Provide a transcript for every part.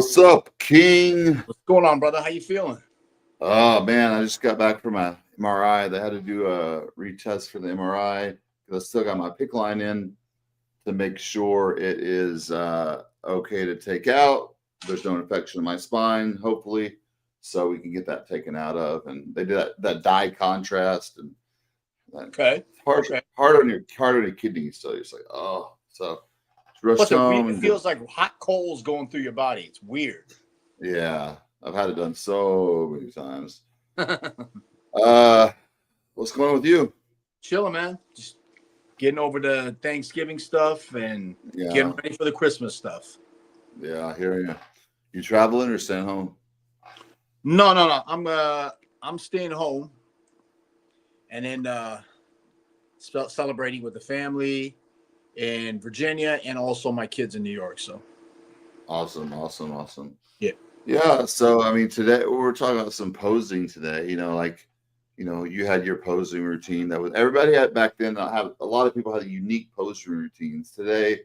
What's up, King? What's going on, brother? How you feeling? Oh man, I just got back from my MRI. They had to do a retest for the MRI because I still got my PICC line in to make sure it is okay to take out. There's no infection in my spine, hopefully, so we can get that taken out of. And they did that dye contrast, and Okay. hard on your kidneys. So you're just like, oh, so rushed home. It feels like hot coals going through your body. It's weird. Yeah, I've had it done so many times. What's going on with you? Chilling, man. Just getting over the Thanksgiving stuff and getting ready for the Christmas stuff. Yeah, I hear you. You traveling or staying home? No. I'm staying home, and then celebrating with the family in Virginia and also my kids in New York. So awesome. Yeah. So I mean, today we're talking about some posing today. You had your posing routine that was everybody had back then. A lot of people had unique posing routines. Today,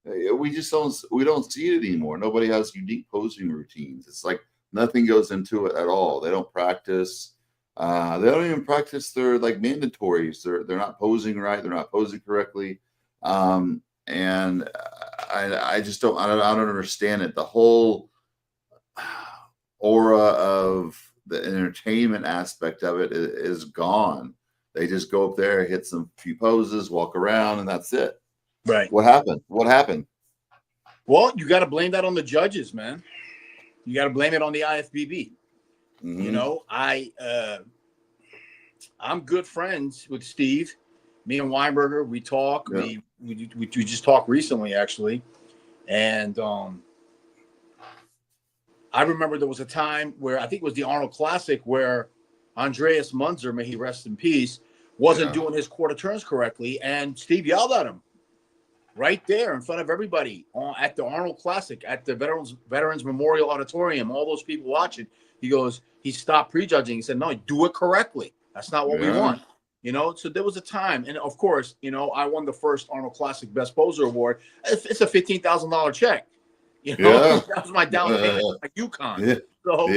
we don't see it anymore. Nobody has unique posing routines. It's like nothing goes into it at all. They don't practice. They don't even practice their like mandatories. They're not posing right. They're not posing correctly. And I just don't understand it. The whole aura of the entertainment aspect of it is gone. They just go up there, hit some few poses, walk around, and that's it. Right. What happened? Well, you got to blame that on the judges, man. You got to blame it on the IFBB. Mm-hmm. You know, I'm good friends with Steve. Me and Weinberger, we talk. Yeah. We just talked recently, actually, and I remember there was a time where I think it was the Arnold Classic where Andreas Munzer, may he rest in peace, wasn't doing his quarter turns correctly, and Steve yelled at him right there in front of everybody at the Arnold Classic at the Veterans Memorial Auditorium. All those people watching. He stopped prejudging. He said, "No, do it correctly. That's not what we want." So there was a time, and of course, I won the first Arnold Classic Best Poser Award. It's a $15,000 check. That was my down payment, like UConn. Yeah. So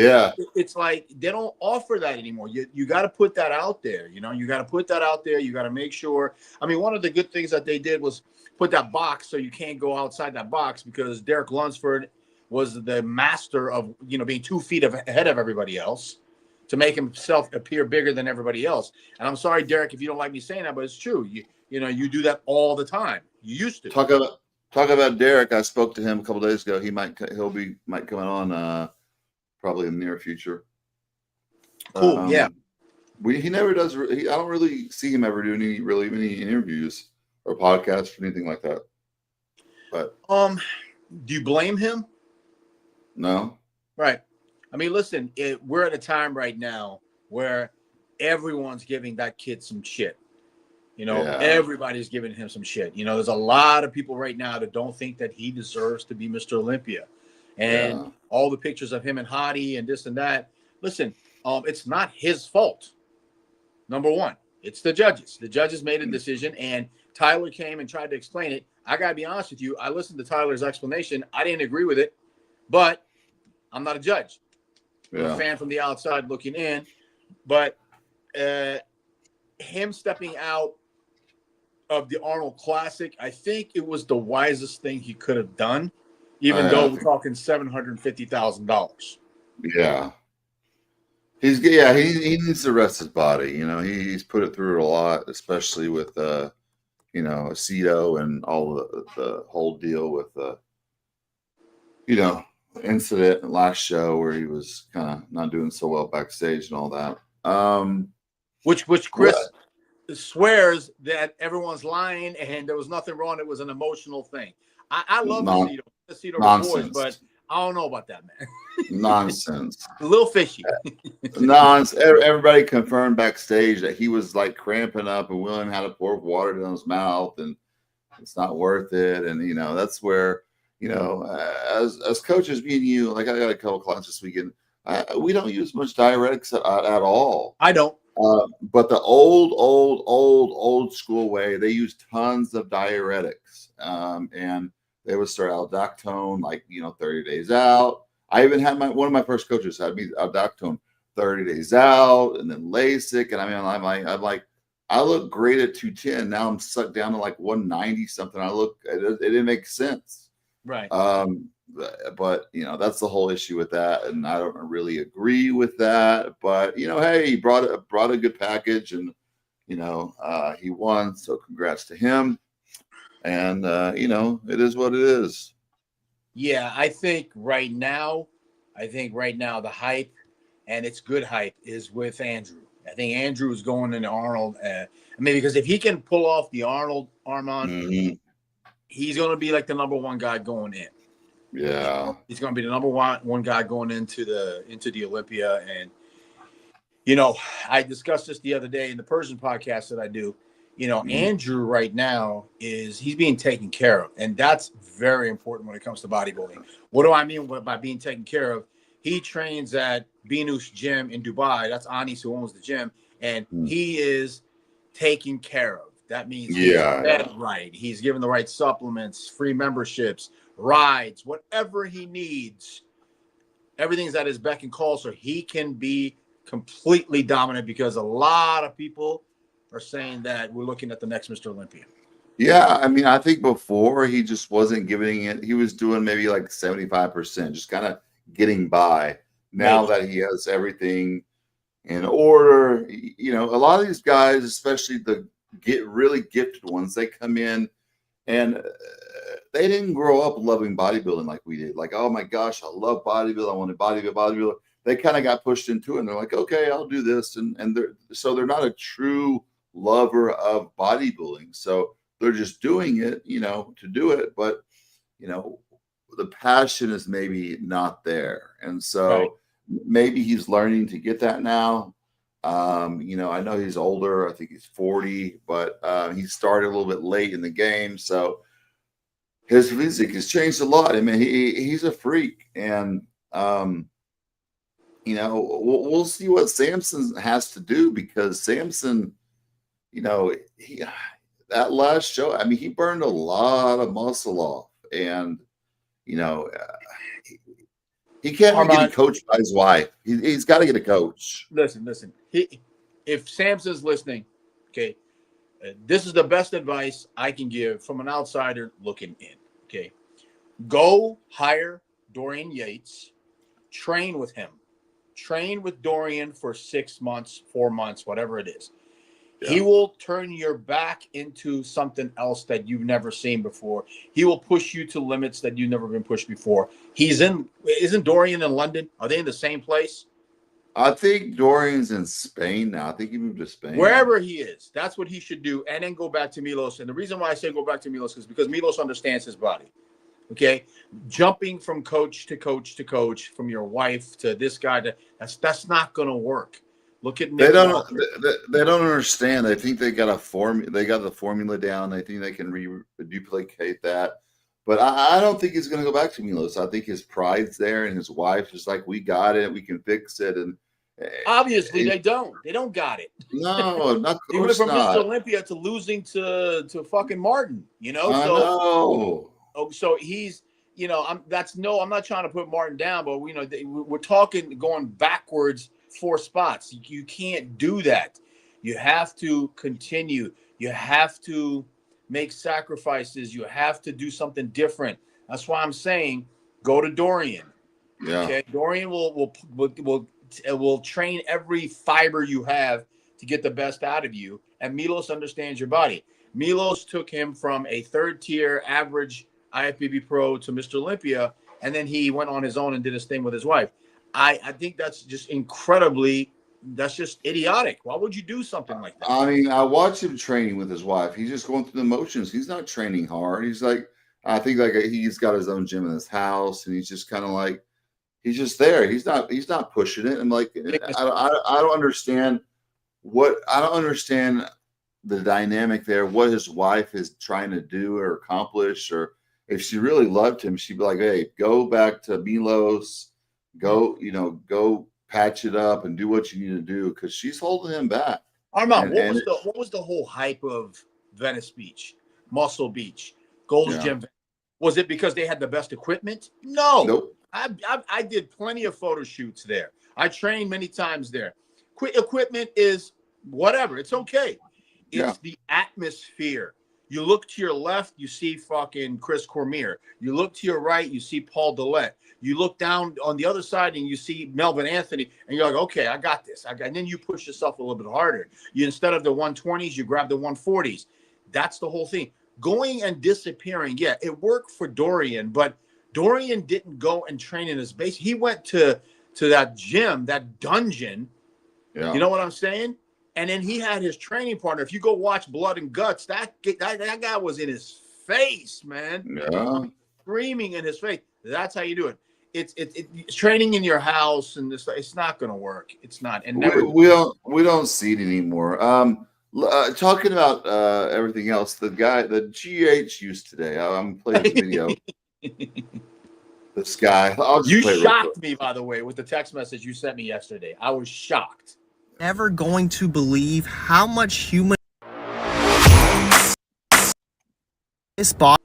it's like they don't offer that anymore. You got to put that out there. You got to put that out there. You got to make sure. I mean, one of the good things that they did was put that box so you can't go outside that box, because Derek Lunsford was the master of being 2 feet ahead of everybody else to make himself appear bigger than everybody else. And I'm sorry, Derek, if you don't like me saying that, but it's true. You do that all the time. You used to. Talk about Derek. I spoke to him a couple of days ago. He might come on probably in the near future. Cool. Yeah. He never does. I don't really see him ever doing any interviews or podcasts or anything like that. But do you blame him? No. Right. I mean, listen. We're at a time right now where everyone's giving that kid some shit. Everybody's giving him some shit. There's a lot of people right now that don't think that he deserves to be Mr. Olympia. And all the pictures of him and Hottie and this and that. Listen, it's not his fault. Number one, it's the judges. The judges made a decision, and Tyler came and tried to explain it. I got to be honest with you. I listened to Tyler's explanation. I didn't agree with it, but I'm not a judge. I'm a fan from the outside looking in. But him stepping out of the Arnold Classic, I think it was the wisest thing he could have done, even though we're talking $750,000. Yeah. He needs to rest his body. He's put it through a lot, especially with Aceto and all the whole deal with the incident last show where he was kind of not doing so well backstage and all that. Which Chris swears that everyone's lying and there was nothing wrong. It was an emotional thing. I love Aceto boys, but I don't know about that, man. Nonsense. A little fishy. Nonsense. Everybody confirmed backstage that he was like cramping up and William had to pour water down his mouth and it's not worth it. And, that's where, as coaches, me and you, like I got a couple classes this weekend. We don't use much diuretics at all. I don't. But the old school way, they use tons of diuretics. And they would start aldactone 30 days out. I even had one of my first coaches had me abductone 30 days out and then LASIK. And I mean, I'm like, I look great at 210. Now I'm sucked down to like 190 something. It didn't make sense. Right. But you know, that's the whole issue with that. And I don't really agree with that, but you know, hey, he brought a good package, and you know, he won. So congrats to him. And you know, it is what it is. Yeah. I think right now the hype, and it's good hype, is with Andrew. I think Andrew is going into Arnold. I mean, because if he can pull off the Arnold Armon, he's going to be like the number one guy going in. Yeah, he's going to be the number one guy going into the Olympia. And you know, I discussed this the other day in the Persian podcast that I do. You know, Andrew right now he's being taken care of, and that's very important when it comes to bodybuilding. What do I mean by being taken care of? He trains at Binus Gym in Dubai. That's Anis who owns the gym, and he is taken care of. That means he's fed right. He's given the right supplements, free memberships, rides, whatever he needs. Everything's at his beck and call, so he can be completely dominant, because a lot of people are saying that we're looking at the next Mr. Olympia. Yeah, I mean, I think before he just wasn't giving it. He was doing maybe like 75%, just kind of getting by. Now that he has everything in order, you know, a lot of these guys, especially the really gifted ones, they come in and they didn't grow up loving bodybuilding like we did. Like, oh my gosh, I love bodybuilding. I want to bodybuild. They kind of got pushed into it, and they're like, okay, I'll do this. And they're not a true lover of bodybuilding. So they're just doing it, you know, to do it. But, you know, the passion is maybe not there. And so maybe he's learning to get that now. You know, I know he's older. I think he's 40, but he started a little bit late in the game. So his physique has changed a lot. I mean, he's a freak. And, you know, we'll see what Samson has to do, because Samson, you know, that last show, I mean, he burned a lot of muscle off. And, you know, he can't be getting coached by his wife. He's got to get a coach. Listen. If Samson's listening, okay, this is the best advice I can give from an outsider looking in. Okay, go hire Dorian Yates, train with him, train with Dorian for 6 months, 4 months, whatever it is. Yeah. He will turn your back into something else that you've never seen before. He will push you to limits that you've never been pushed before. Isn't Dorian in London? Are they in the same place? I think Dorian's in Spain now. I think he moved to Spain. Wherever he is, that's what he should do. And then go back to Milos. And the reason why I say go back to Milos is because Milos understands his body. Okay? Jumping from coach to coach to coach, from your wife to this guy, that's not going to work. Look at Nick. They don't understand. They think they got the formula down. They think they can duplicate that. But I don't think he's going to go back to Milos. I think his pride's there, and his wife is like, we got it. We can fix it. And obviously they don't. They don't got it. No, not he went from Mr. Olympia to losing to fucking Martin, you know? So he's, you know, I'm not trying to put Martin down, but you know, we're talking going backwards 4 spots. You can't do that. You have to continue. You have to make sacrifices. You have to do something different. That's why I'm saying go to Dorian. Yeah. Okay. Dorian will train every fiber you have to get the best out of you. And Milos understands your body. Milos took him from a 3rd-tier average IFBB pro to Mr. Olympia, and then he went on his own and did his thing with his wife. I think that's just that's just idiotic. Why would you do something like that? I mean, I watched him training with his wife. He's just going through the motions. He's not training hard. He's like, I think like he's got his own gym in his house, and he's just kind of like, he's just there. He's not pushing it. I'm like, I don't understand the dynamic there, what his wife is trying to do or accomplish, or if she really loved him, she'd be like, hey, go back to Milos, go patch it up and do what you need to do, because she's holding him back. Armon, what was the whole hype of Venice Beach, Muscle Beach, Gold's Gym? Was it because they had the best equipment? No. Nope. I did plenty of photo shoots there. I trained many times there. Equipment is whatever. It's okay. It's the atmosphere. You look to your left, you see fucking Chris Cormier. You look to your right, you see Paul Dillette. You look down on the other side and you see Melvin Anthony, and you're like, okay, I got this. And then you push yourself a little bit harder. You, instead of the 120s, you grab the 140s. That's the whole thing. Going and disappearing, yeah, it worked for Dorian, but Dorian didn't go and train in his base. He went to that gym, that dungeon. Yeah. You know what I'm saying? And then he had his training partner. If you go watch Blood and Guts, that guy was in his face, man. Yeah. Screaming in his face. That's how you do it. It's training in your house, and it's not going to work. It's not. And we don't see it anymore. Talking about everything else, the GH used today. I'm playing the video. This guy. You shocked me, by the way, with the text message you sent me yesterday. I was shocked. Never going to believe how much human this body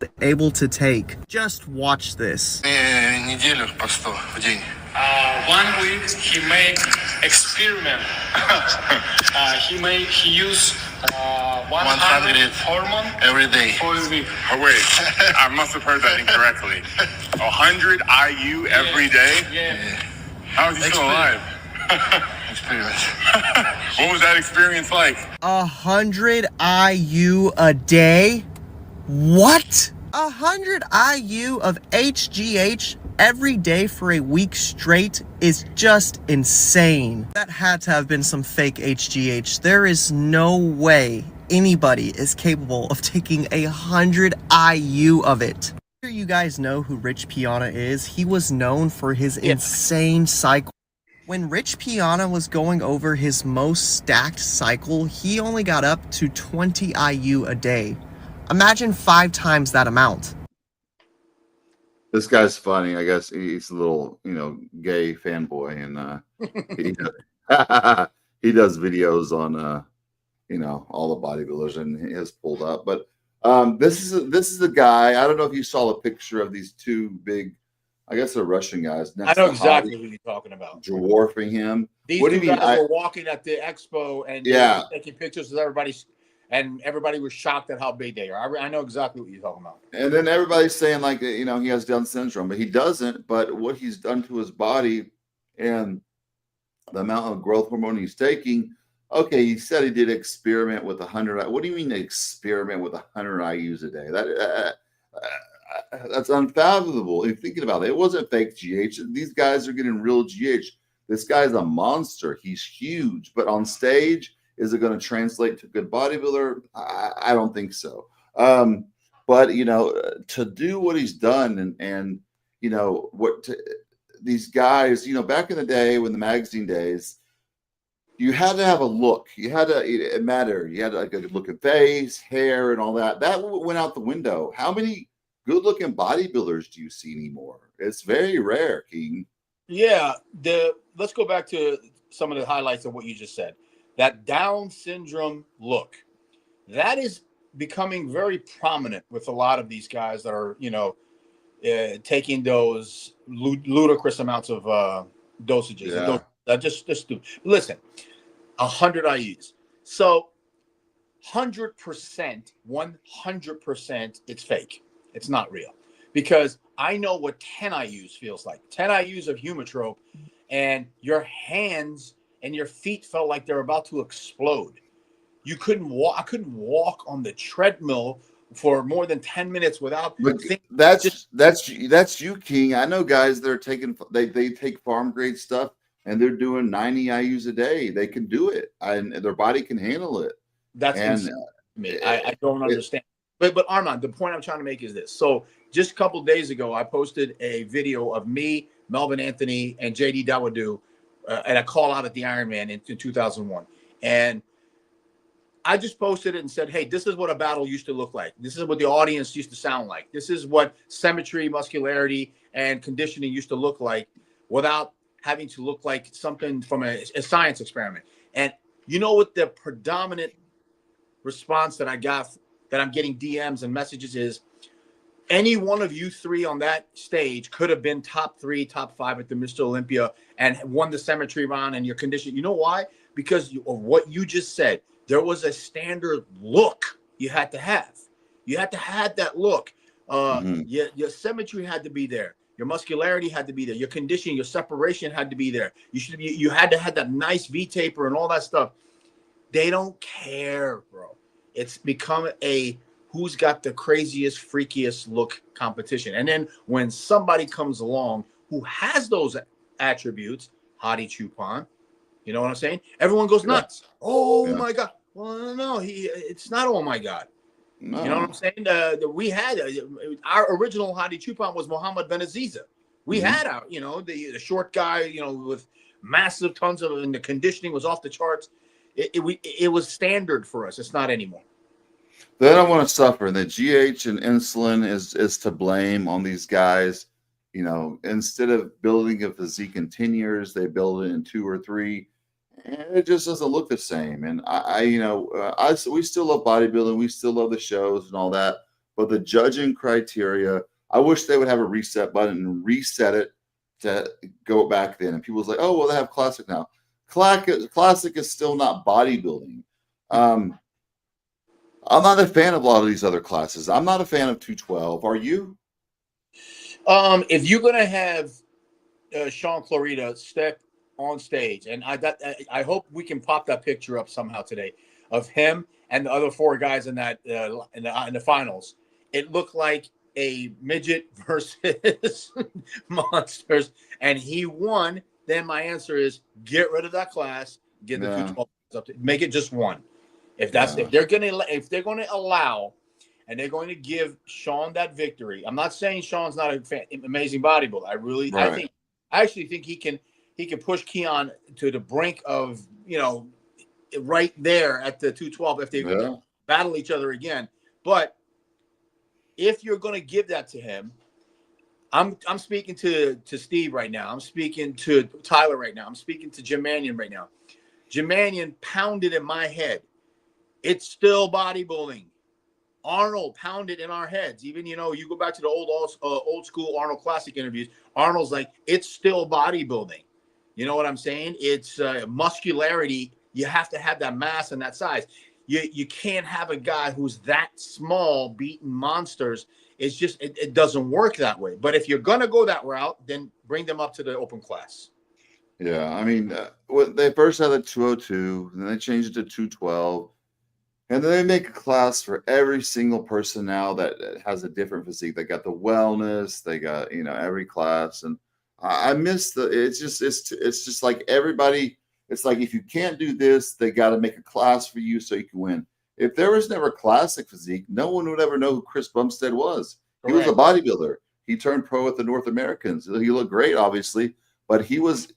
is able to take. Just watch this. Неделю по 100 в день. 1 week he made experiment. He used 100 hormone every day. For a week. Oh wait, I must have heard that incorrectly. 100 IU every day? Yeah. How is he still alive? Experience. What was that experience like? 100 IU a day? What? 100 IU of HGH every day for a week straight is just insane. That had to have been some fake HGH. There is no way anybody is capable of taking 100 IU of it. You guys know who Rich Piana is. He was known for his insane cycle. When Rich Piana was going over his most stacked cycle, he only got up to 20 IU a day. Imagine 5 times that amount. This guy's funny. I guess he's a little, gay fanboy, and he does videos on, all the bodybuilders, and he has pulled up. But this is the guy. I don't know if you saw a picture of these two big, I guess they're Russian guys. I know exactly who you're talking about. Dwarfing him. These two guys were walking at the expo and taking pictures with everybody. And everybody was shocked at how big they are. I know exactly what you're talking about. And then everybody's saying, like, he has Down syndrome, but he doesn't. But what he's done to his body and the amount of growth hormone he's taking, okay, he said he did experiment with 100. What do you mean experiment with 100 IUs a day? That's unfathomable. If thinking about it, it wasn't fake GH. These guys are getting real GH. This guy's a monster. He's huge. But on stage, is it going to translate to good bodybuilder? I don't think so. But, to do what he's done and these guys, back in the day when the magazine days, you had to have a look. You had to, it mattered. You had like a good looking face, hair, and all that. That went out the window. How many good looking bodybuilders do you see anymore? It's very rare, King. Yeah. Let's go back to some of the highlights of what you just said. That Down syndrome look, that is becoming very prominent with a lot of these guys that are, taking those ludicrous amounts of dosages. Yeah. Just stupid. Listen, 100 IUs. So 100%, it's fake. It's not real. Because I know what 10 IUs feels like. 10 IUs of Humatrope, and your hands and your feet felt like they're about to explode. You couldn't walk. I couldn't walk on the treadmill for more than 10 minutes without. That's you, King. I know guys that are taking they take farm grade stuff and they're doing 90 IUs a day. They can do it, and their body can handle it. That's insane to me. I don't understand. But Armon, the point I'm trying to make is this. So just a couple of days ago, I posted a video of me, Melvin Anthony, and JD Dawadu. And I call out at the Ironman in 2001. And I just posted it and said, hey, this is what a battle used to look like. This is what the audience used to sound like. This is what symmetry, muscularity, and conditioning used to look like without having to look like something from a science experiment. And you know what the predominant response that I got, that I'm getting DMs and messages is, any one of you three on that stage could have been top 3, top 5 at the Mr. Olympia and won the cemetery round and your condition. You know why? Because of what you just said. There was a standard look you had to have. You had to have that look. Your symmetry had to be there. Your muscularity had to be there. Your conditioning, your separation had to be there. You had to have that nice V-taper and all that stuff. They don't care, bro. It's become a who's got the craziest, freakiest look competition. And then when somebody comes along who has those attributes, Hadi Chupon, you know what I'm saying? Everyone goes nuts. Oh my God. Well, no, it's not. Oh my God. No. You know what I'm saying? We had our original Hadi Chupon was Muhammad Benaziza. We had our, the short guy, with massive tons of, and the conditioning was off the charts. It was standard for us. It's not anymore. They don't want to suffer. The GH and insulin is to blame on these guys. Instead of building a physique in 10 years, they build it in 2 or 3. And it just doesn't look the same. And we still love bodybuilding. We still love the shows and all that. But the judging criteria, I wish they would have a reset button and reset it to go back then. And people's like, oh, well, they have classic now. Classic is still not bodybuilding. I'm not a fan of a lot of these other classes. I'm not a fan of 212. Are you? If you're gonna have Sean Clarita step on stage, and I hope we can pop that picture up somehow today of him and the other 4 guys in that in the finals. It looked like a midget versus monsters, and he won. Then my answer is get rid of that class, get the 212 up to make it just 1. If they're gonna allow, and they're going to give Sean that victory. I'm not saying Sean's not an amazing bodybuilder. I actually think he can push Keon to the brink of right there at the 212 if they battle each other again. But if you're going to give that to him, I'm speaking to Steve right now. I'm speaking to Tyler right now. I'm speaking to Jim Mannion right now. Jim Mannion pounded in my head. It's still bodybuilding. Arnold pounded in our heads. Even, you go back to the old school Arnold Classic interviews. Arnold's like, it's still bodybuilding. You know what I'm saying? It's muscularity. You have to have that mass and that size. You can't have a guy who's that small beating monsters. It's just, it doesn't work that way. But if you're going to go that route, then bring them up to the open class. Yeah. I mean, they first had the 202, then they changed it to 212. And then they make a class for every single person now that has a different physique. They got the wellness, they got, every class. And I miss it's just like everybody, it's like, if you can't do this, they got to make a class for you so you can win. If there was never classic physique, no one would ever know who Chris Bumstead was. He was a bodybuilder. He turned pro with the North Americans. He looked great, obviously, but he was,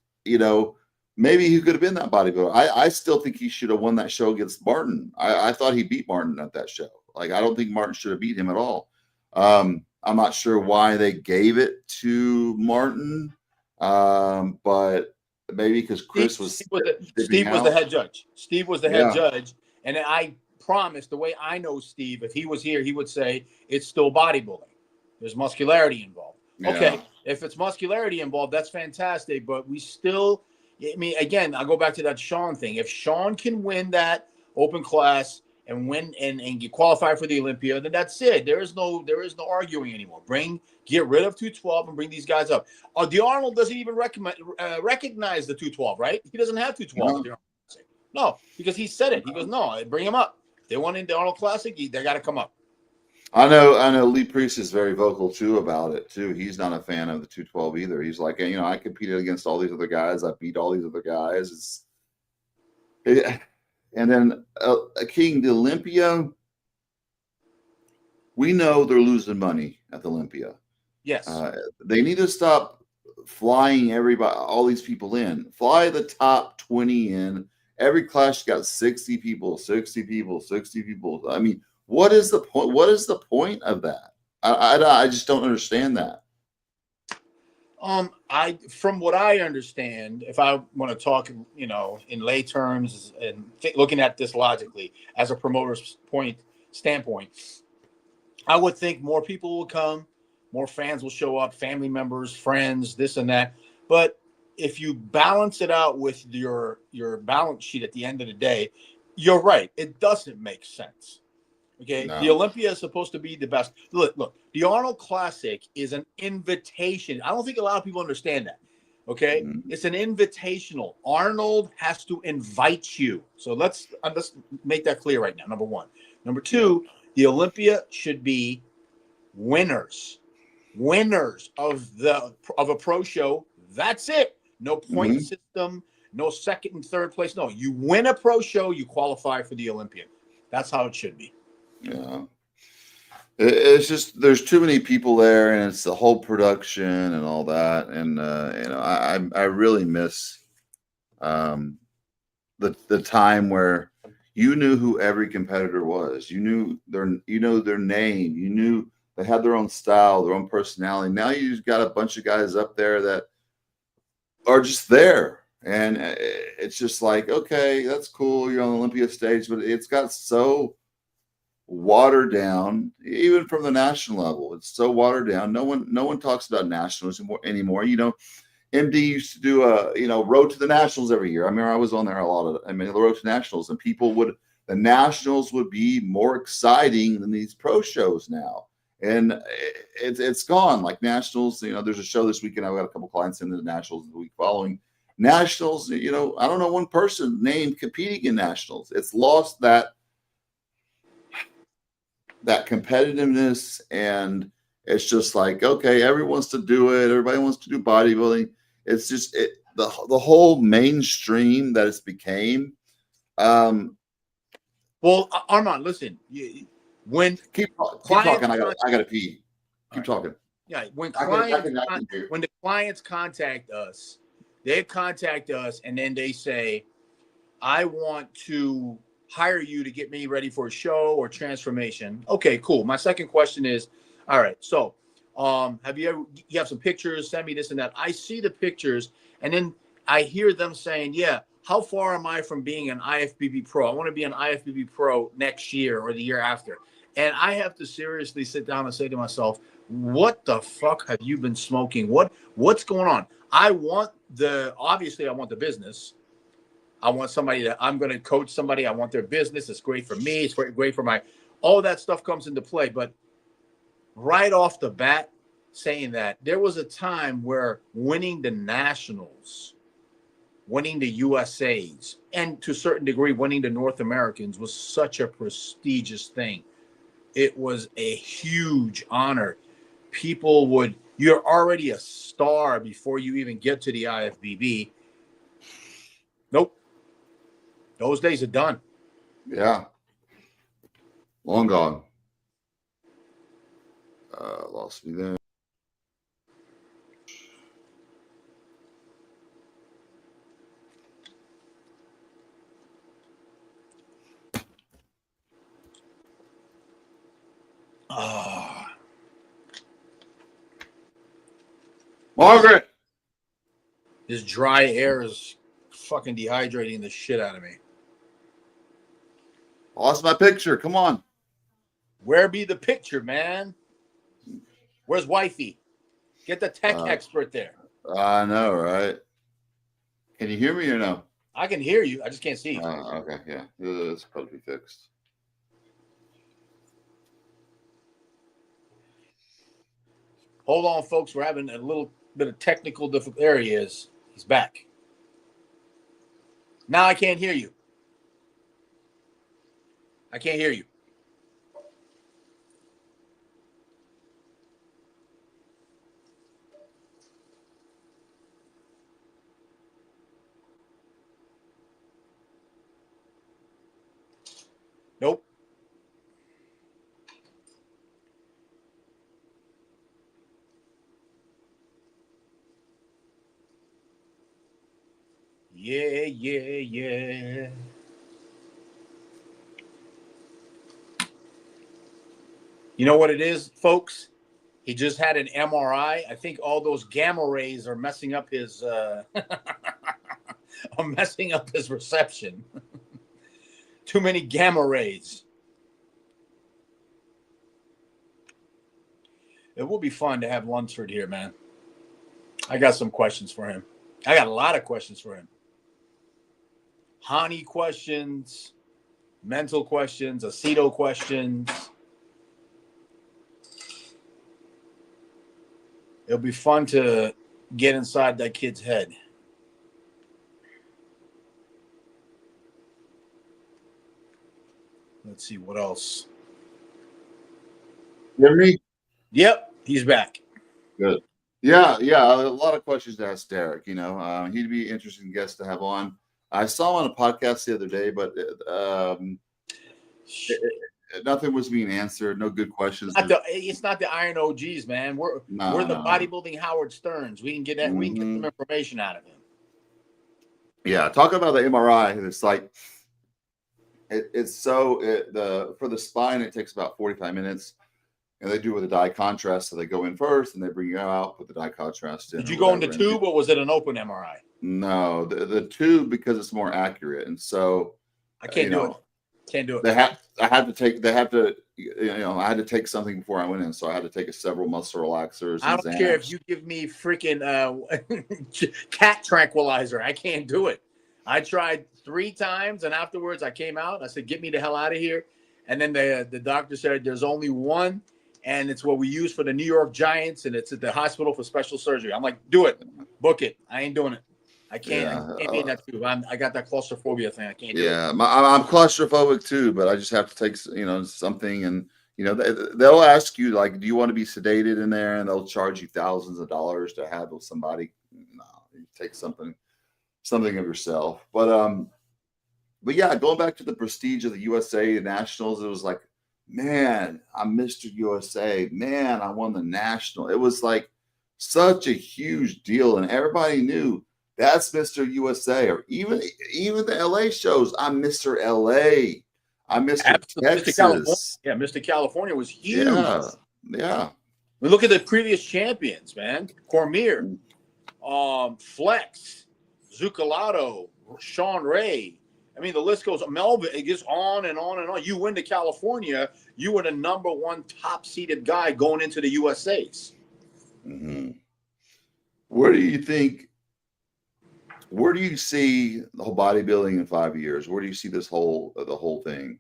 maybe he could have been that bodybuilder. I still think he should have won that show against Martin. I thought he beat Martin at that show. Like, I don't think Martin should have beat him at all. I'm not sure why they gave it to Martin, but maybe because Chris Steve was the head judge. Steve was the head judge, and I promise, the way I know Steve, if he was here, he would say it's still bodybuilding. There's muscularity involved. Yeah. Okay, if it's muscularity involved, that's fantastic. But we still. I mean, again, I'll go back to that Sean thing. If Sean can win that open class and win and get qualified for the Olympia, then that's it. There is no arguing anymore. Get rid of 212 and bring these guys up. The Arnold doesn't even recognize the 212, right? He doesn't have 212. No, because he said it. He goes, no, bring him up. If they want in the Arnold Classic, they got to come up. I know Lee Priest is very vocal too about it too. He's not a fan of the 212 either. He's like, I competed against all these other guys. I beat all these other guys. And then King, the Olympia, we know they're losing money at the Olympia. Yes. They need to stop flying all these people in. Fly the top 20 in. Every class got 60 people. I mean, what is the point? What is the point of that? I just don't understand that. From what I understand, if I want to talk, in lay terms and looking at this logically as a promoter's standpoint, I would think more people will come, more fans will show up, family members, friends, this and that. But if you balance it out with your balance sheet at the end of the day, you're right. It doesn't make sense. Okay. No. The Olympia is supposed to be the best. Look, the Arnold Classic is an invitation. I don't think a lot of people understand that. Okay. Mm-hmm. It's an invitational. Arnold has to invite you. So let's make that clear right now. Number one. Number two, the Olympia should be winners of a pro show. That's it. No point system, no second and third place. No, you win a pro show, you qualify for the Olympia. That's how it should be. Yeah. It's just there's too many people there, and it's the whole production and all that. And I really miss the time where you knew who every competitor was. You knew their name. You knew they had their own style, their own personality. Now you've got a bunch of guys up there that are just there. And it's just like, okay, that's cool. You're on the Olympia stage, but it's got so watered down, even from the national level. It's so watered down. No one talks about nationals anymore. MD used to do road to the nationals every year. I remember I was on there a lot the road to nationals, and the nationals would be more exciting than these pro shows now. And it's gone. Like nationals, there's a show this weekend. I've got a couple clients in the nationals the week following. Nationals, I don't know one person named competing in nationals. It's lost that competitiveness, and it's just like, okay, everyone wants to do it. Everybody wants to do bodybuilding. It's just the whole mainstream that it's became. Well, Armon, listen. When keep talking, I got to pee. Keep talking. Yeah, when the clients contact us, they contact us and then they say, "I want to hire you to get me ready for a show or transformation." Okay, cool. My second question is, all right, so you have some pictures, send me this and that. I see the pictures and then I hear them saying, yeah, how far am I from being an IFBB pro? I want to be an IFBB pro next year or the year after. And I have to seriously sit down and say to myself, what the fuck have you been smoking? What's going on? Obviously I want the business. I want somebody that I'm going to coach somebody. I want their business. It's great for me. It's great for all that stuff comes into play. But right off the bat, saying that there was a time where winning the nationals, winning the USAs, and to a certain degree, winning the North Americans was such a prestigious thing. It was a huge honor. You're already a star before you even get to the IFBB. Nope. Those days are done. Yeah. Long gone. Lost me there. Margaret! This dry air is fucking dehydrating the shit out of me. Lost my picture. Come on. Where be the picture, man? Where's wifey? Get the tech expert there. I know, right? Can you hear me or no? I can hear you. I just can't see you. Okay, yeah. It's probably fixed. Hold on, folks. We're having a little bit of technical difficulty. There he is. He's back. Now I can't hear you. I can't hear you. Nope. Yeah. You know what it is, folks? He just had an MRI. I think all those gamma rays are messing up his reception. Too many gamma rays. It will be fun to have Lunsford here, man. I got some questions for him. I got a lot of questions for him. Hani questions, mental questions, aceto questions. It'll be fun to get inside that kid's head. Let's see what else. Hear me? Yep, he's back. Good. Yeah. A lot of questions to ask Derek. You know, he'd be an interesting guest to have on. I saw him on a podcast the other day, but nothing was being answered. No good questions. It's not the Iron OGs, man. We're the bodybuilding Howard Sterns. We can get that. We can get some information out of him. Yeah, talk about the MRI. It's like for the spine, it takes about 45 minutes. And they do it with a dye contrast. So they go in first and they bring you out, put the dye contrast in. Did you go in the tube or was it an open MRI? No, the tube, because it's more accurate. And so I can't do it. Can't do it. I had to take something before I went in. So I had to take several muscle relaxers. I don't care if you give me freaking cat tranquilizer. I can't do it. I tried 3 times and afterwards I came out. I said, get me the hell out of here. And then the doctor said, there's only one. And it's what we use for the New York Giants, and it's at the hospital for special surgery. I'm like, do it, book it. I ain't doing it. I can't. Yeah, I can't be in that tube. I got that claustrophobia thing. I can't do it. Yeah, I'm claustrophobic too, but I just have to take something, and they'll ask you like, do you want to be sedated in there, and they'll charge you thousands of dollars to have somebody. No, you take something of yourself. But yeah, going back to the prestige of the USA Nationals, it was like, man, I'm Mr. USA. Man, I won the national. It was like such a huge deal, and everybody knew that's Mr. USA. Or even the LA shows, I'm Mr. LA. I'm Mr. Texas. Mr. California was huge. Yeah. We look at the previous champions, man. Cormier, Flex, Zucalato, Sean Ray. I mean, the list goes. Melvin, it gets on and on and on. You win to California, you were the number 1 top-seeded guy going into the USAs. Mm-hmm. Where do you see the whole bodybuilding in 5 years? Where do you see the whole thing?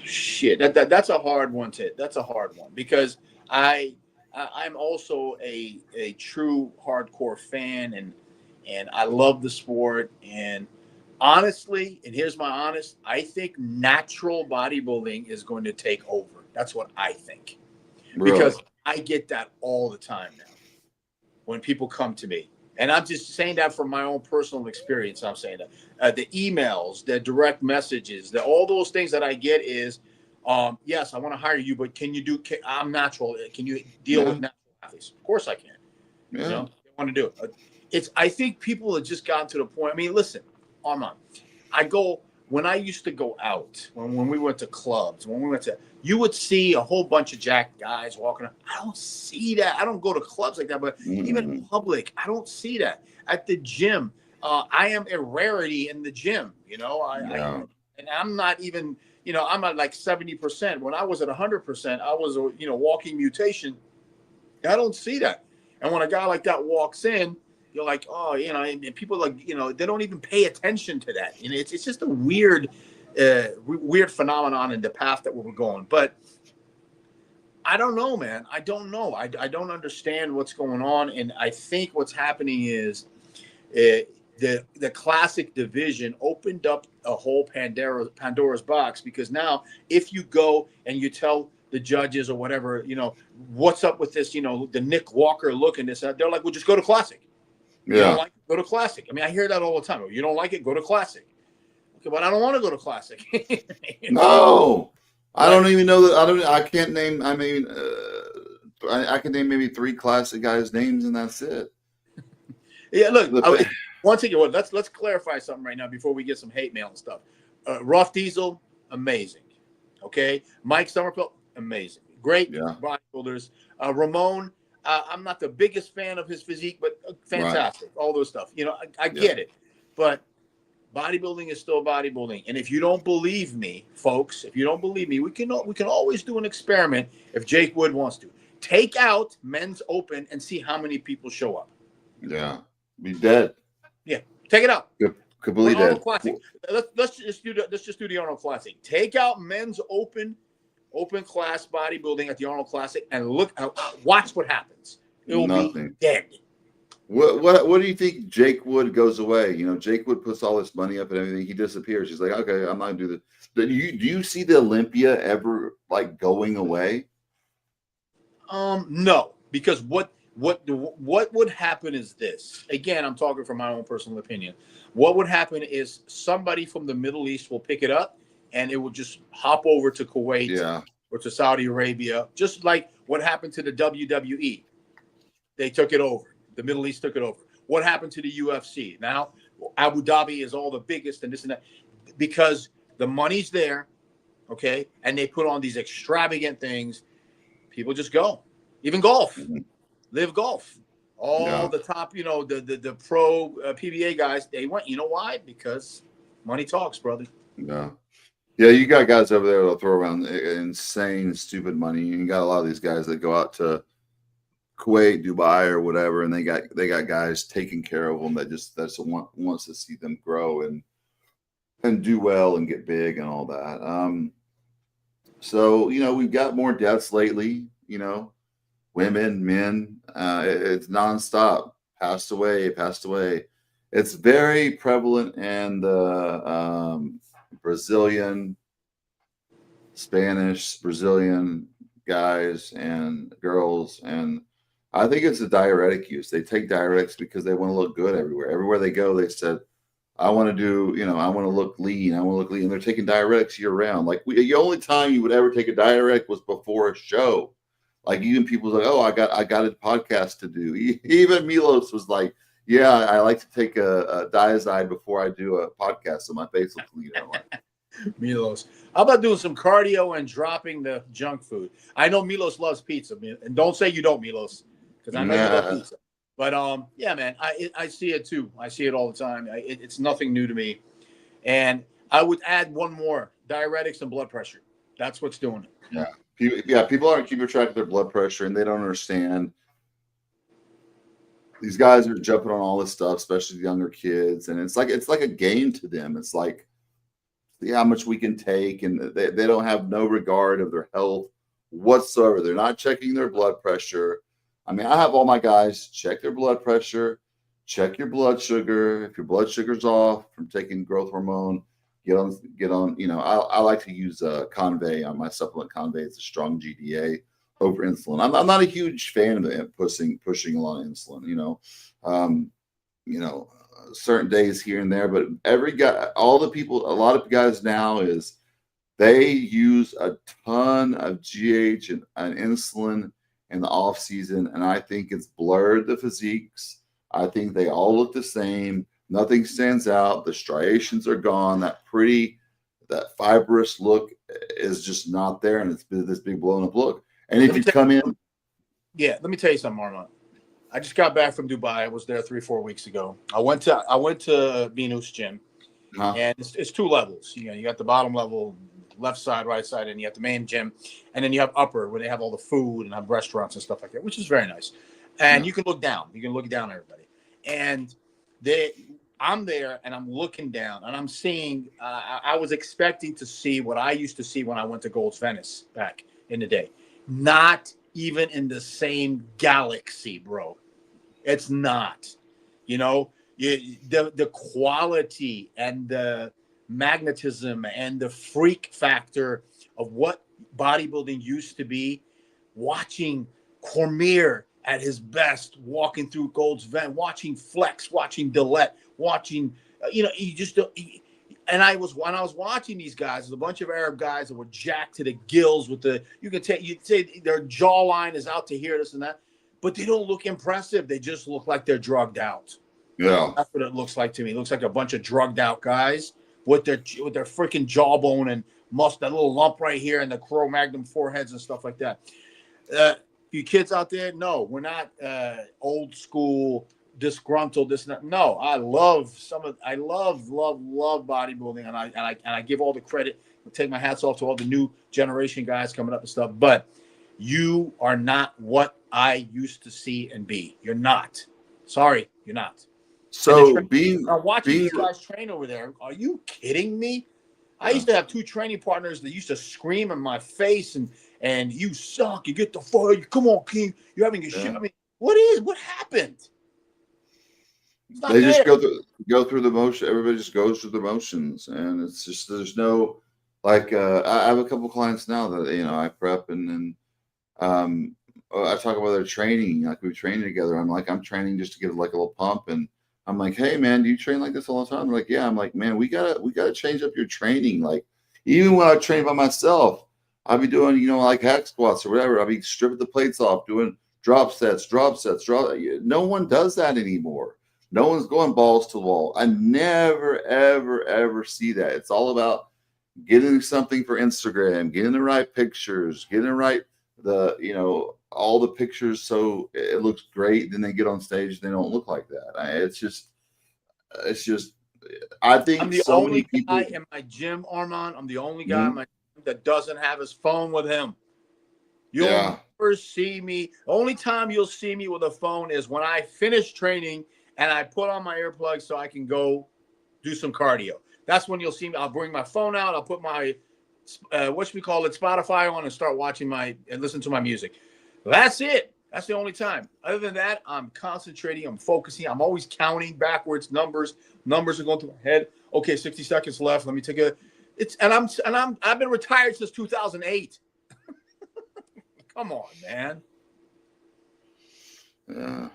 Shit, that's a hard one, Ted. That's a hard one because I'm also a true hardcore fan and I love the sport. And honestly, and here's my honest, I think natural bodybuilding is going to take over. That's what I think. Really? Because I get that all the time now when people come to me. And I'm just saying that from my own personal experience. I'm saying that the emails, the direct messages, all those things that I get is, yes, I want to hire you, but I'm natural. Can you deal with natural athletes? Of course I can. Yeah. I want to do it. I think people have just gotten to the point. I mean, listen, Armon, when I used to go out, when we went to clubs, you would see a whole bunch of jacked guys walking around. I don't see that. I don't go to clubs like that, but even in public, I don't see that. At the gym, I am a rarity in the gym, and I'm not even, I'm at like 70%. When I was at 100%, I was a, walking mutation. I don't see that. And when a guy like that walks in, you're like, oh, and people like, they don't even pay attention to that. It's just a weird phenomenon in the path that we're going. But I don't know, man. I don't know. I don't understand what's going on. And I think what's happening is the classic division opened up a whole Pandora's box, because now if you go and you tell the judges or whatever, what's up with this, the Nick Walker look and this, they're like, well, just go to classic. You don't like it, go to classic. I mean, I hear that all the time. You don't like it, go to classic. Okay, but I don't want to go to classic. No, I don't even know that. I can't name. I mean, I can name maybe 3 classic guys' names, and that's it. Yeah, look. Once again, let's clarify something right now before we get some hate mail and stuff. Rough Diesel, amazing. Okay, Mike Sommerfeld, amazing. Great bodybuilders. Ramon. I'm not the biggest fan of his physique, but fantastic. Right. All those stuff. I get it. But bodybuilding is still bodybuilding. And if you don't believe me, folks, if you don't believe me, we can always do an experiment if Jake Wood wants to. Take out men's open and see how many people show up. Yeah. Be dead. Yeah. Take it out. Completely dead. Classic. Let's just do the Arnold Classic. Take out men's open class bodybuilding at the Arnold Classic and watch what happens. It will be dead. What do you think? Jake Wood goes away. You know, Jake Wood puts all this money up and everything. He disappears. He's like, okay, I'm not gonna do this. Do you see the Olympia ever like going away? No, because what would happen is this. Again, I'm talking from my own personal opinion. What would happen is somebody from the Middle East will pick it up and it will just hop over to Kuwait or to Saudi Arabia, just like what happened to the WWE. They took it over. The Middle East took it over. What happened to the UFC? Now, Abu Dhabi is all the biggest and this and that because the money's there, okay? And they put on these extravagant things. People just go. Even golf. Live golf. All the top, you know, the pro PBA guys, they went. You know why? Because money talks, brother. Yeah. Yeah, you got guys over there that'll throw around insane, stupid money. You got a lot of these guys that go out to Kuwait, Dubai, or whatever, and they got guys taking care of them that wants to see them grow and do well and get big and all that. So you know, we've got more deaths lately. You know, women, men, it's nonstop. Passed away. It's very prevalent in the Brazilian, Spanish, Brazilian guys and girls, and I think it's a diuretic use. They take diuretics because they want to look good everywhere. Everywhere they go, they said, I want to do, you know, I want to look lean. And they're taking diuretics year round. Like the only time you would ever take a diuretic was before a show. Like even people like, oh, I got a podcast to do. Even Milos was like, yeah, I like to take a Diazide before I do a podcast so my face will clean. Like, Milos, how about doing some cardio and dropping the junk food? I know Milos loves pizza, and don't say you don't, Milos, because I know you love pizza. But yeah, man, I see it too. I see it all the time. It's nothing new to me. And I would add one more: diuretics and blood pressure. That's what's doing it. Yeah. People aren't keeping track of their blood pressure, and they don't understand. These guys are jumping on all this stuff, especially the younger kids, and it's like a game to them. It's like, see how much we can take, and they don't have no regard of their health whatsoever. They're not checking their blood pressure. I mean, I have all my guys check their blood pressure, check your blood sugar. If your blood sugar's off from taking growth hormone, get on. You know, I like to use Convey on my supplement. Convey, it's a strong GDA over insulin. I'm not a huge fan of it pushing a lot of insulin. You know, certain days here and there, but every guy, a lot of guys now is they use a ton of GH and insulin in the off season, and I think it's blurred the physiques. I think they all look the same. Nothing stands out. The striations are gone. That fibrous look is just not there, and it's this big blown up look. And if you come in, let me tell you something, Armon. I just got back from Dubai. I was there 3-4 weeks ago. I went to Binus gym, and it's 2 levels. You know, you got the bottom level, left side, right side, and you have the main gym, and then you have upper where they have all the food and have restaurants and stuff like that, which is very nice. And you can look down. You can look down at everybody. And I'm there, and I'm looking down, and I'm seeing. I was expecting to see what I used to see when I went to Gold's Venice back in the day. Not even in the same galaxy, bro. It's not. You know, the quality and the magnetism and the freak factor of what bodybuilding used to be. Watching Cormier at his best, walking through Gold's Vent, watching Flex, watching Dillette, watching, you know, you just don't. And when I was watching these guys, there's a bunch of Arab guys that were jacked to the gills with you'd say their jawline is out to here, this and that, but they don't look impressive. They just look like they're drugged out. Yeah. That's what it looks like to me. It looks like a bunch of drugged out guys with their freaking jawbone and that little lump right here and the Cro-Magnum foreheads and stuff like that. You kids out there, no, we're not old school disgruntled. No, I love bodybuilding, and I give all the credit. I take my hats off to all the new generation guys coming up and stuff. But you are not what I used to see and be. You're not. Sorry, you're not. So I'm watching these guys train over there. Are you kidding me? I used to have 2 training partners that used to scream in my face and you suck. You get the fuck. Come on, King. You're having a shit. I mean, what happened? They just go through the motion. Everybody just goes through the motions, and it's just there's no like. I have a couple clients now that I prep and I talk about their training. Like we train together. I'm training just to get like a little pump, and I'm like, hey man, do you train like this all the time? They're like, yeah. I'm like, man, we gotta change up your training. Like even when I train by myself, I'll be doing like hack squats or whatever. I'll be stripping the plates off, doing drop sets. No one does that anymore. No one's going balls to the wall. I never, ever, ever see that. It's all about getting something for Instagram, getting the right pictures, getting the right, all the pictures so it looks great. Then they get on stage, they don't look like that. It's just, I think I'm the only guy in my gym, Armon. I'm the only guy in my gym that doesn't have his phone with him. You'll never see me. The only time you'll see me with a phone is when I finish training and I put on my earplugs so I can go do some cardio. That's when you'll see me. I'll bring my phone out. I'll put my, Spotify on and start watching and listen to my music. That's it. That's the only time. Other than that, I'm concentrating. I'm focusing. I'm always counting backwards numbers. Numbers are going through my head. Okay, 60 seconds left. Let me take I've been retired since 2008. Come on, man. Yeah,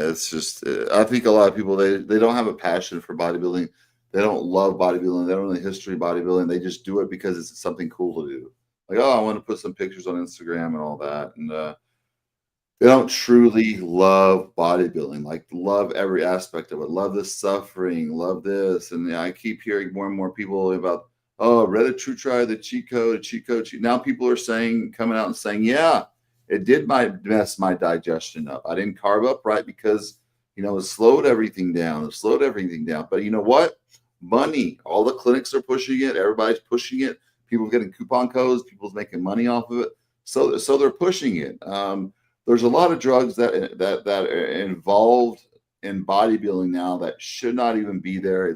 it's just I think a lot of people they don't have a passion for bodybuilding. They don't love bodybuilding. They don't know the history of bodybuilding. They just do it because it's something cool to do. Like, oh, I want to put some pictures on Instagram and all that, and they don't truly love bodybuilding. Like, love every aspect of it. Love the suffering. Love this, and I keep hearing more and more people about, oh, Reddit True Try, the cheat code. Now people are coming out and saying, yeah. It did mess my digestion up. I didn't carb up right because, it slowed everything down. But you know what? Money. All the clinics are pushing it. Everybody's pushing it. People are getting coupon codes. People's making money off of it. So they're pushing it. There's a lot of drugs that are involved in bodybuilding now that should not even be there.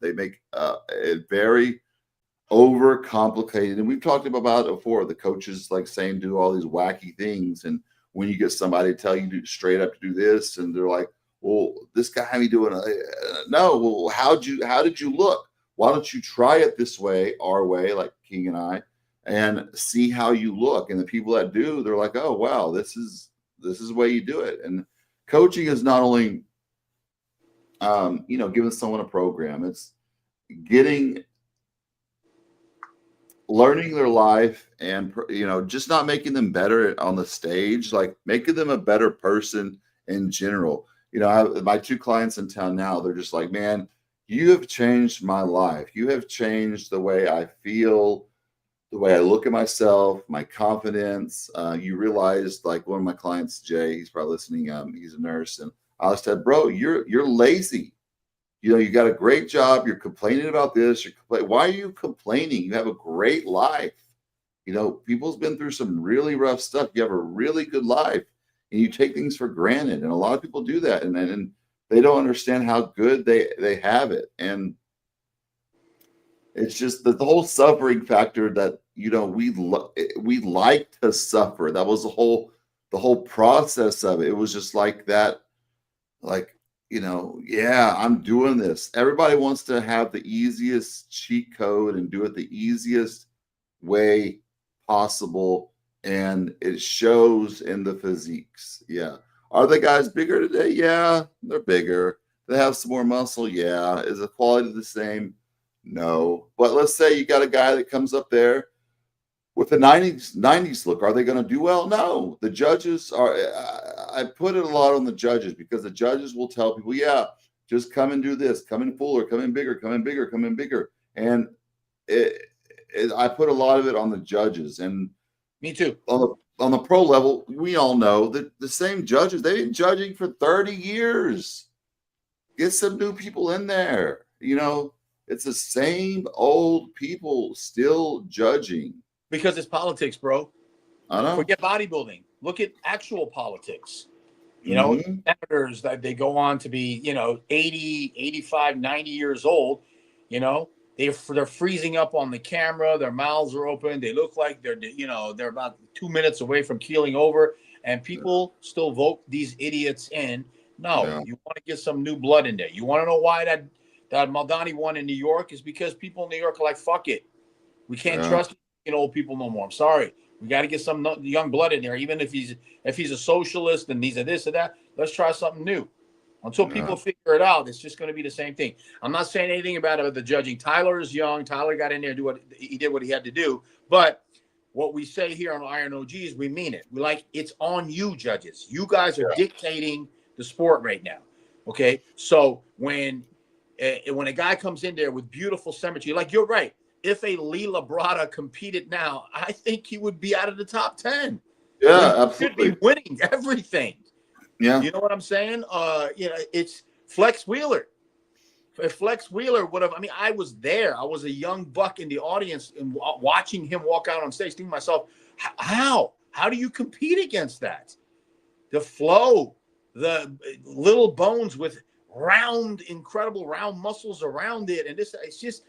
They make it very overcomplicated, and we've talked about it before. The coaches saying do all these wacky things, and when you get somebody to tell you straight up to do this, and they're like, well, this guy had me doing no. Well, how did you look? Why don't you try it this way, our way, like King and I, and see how you look? And the people that do, they're like, oh wow, this is the way you do it. And coaching is not only giving someone a program, it's learning their life and just not making them better on the stage, like making them a better person in general. I have my 2 clients in town now. They're just like, man, you have changed my life. You have changed the way I feel, the way I look at myself, my confidence. You realized, like one of my clients, Jay, he's probably listening. He's a nurse, and I said, bro, you're lazy. You got a great job. You're complaining about this. Why are you complaining? You have a great life. People's been through some really rough stuff. You have a really good life, and you take things for granted. And a lot of people do that, and they don't understand how good they have it. And it's just the whole suffering factor that we like to suffer. That was the whole process of it. It was just like that, like. Yeah, I'm doing this. Everybody wants to have the easiest cheat code and do it the easiest way possible. And it shows in the physiques. Yeah. Are the guys bigger today? Yeah, they're bigger. They have some more muscle. Yeah. Is the quality the same? No. But let's say you got a guy that comes up there with the 90s look. Are they going to do well? No. The judges are. I put it a lot on the judges because the judges will tell people, yeah, just come and do this, come in fuller, come in bigger, come in bigger, come in bigger. And I put a lot of it on the judges. And me too. on the pro level, we all know that the same judges, they've been judging for 30 years. Get some new people in there. You know, it's the same old people still judging. Because it's politics, bro. I know. Forget bodybuilding. Look at actual politics. You know, senators that they go on to be, 80, 85, 90 years old, they're freezing up on the camera. Their mouths are open. They look like they're about 2 minutes away from keeling over. And people still vote these idiots in. No, you want to get some new blood in there. You want to know why that Maldani won in New York is because people in New York are like, fuck it. We can't trust old people no more. I'm sorry. We got to get some young blood in there. Even if he's a socialist and he's a this or that, let's try something new. Until people figure it out, it's just going to be the same thing. I'm not saying anything about the judging. Tyler is young. Tyler got in there, did what he had to do. But what we say here on Iron OGs, we mean it. It's on you, judges. You guys are dictating the sport right now. Okay, so when a guy comes in there with beautiful symmetry, you're right. If a Lee Labrada competed now, I think he would be out of the top 10. Yeah, absolutely. Should be winning everything. Yeah. You know what I'm saying? It's Flex Wheeler. If Flex Wheeler would have, I was there. I was a young buck in the audience and watching him walk out on stage, thinking to myself, how do you compete against that? The flow, the little bones with incredible round muscles around it. And it's just,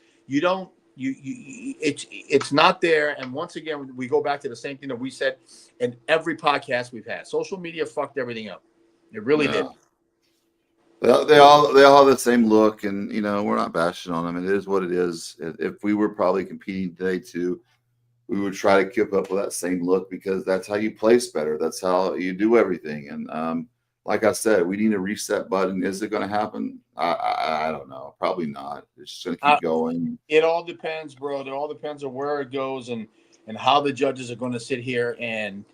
it's not there. And once again, we go back to the same thing that we said in every podcast we've had. Social media fucked everything up. It really did. They all have the same look, and we're not bashing on them. It is what it is. If we were probably competing today too, we would try to keep up with that same look because that's how you place better. That's how you do everything. And like I said, we need a reset button. Is it going to happen? I don't know. Probably not. It's just going to keep going. It all depends, bro. It all depends on where it goes and how the judges are going to sit here and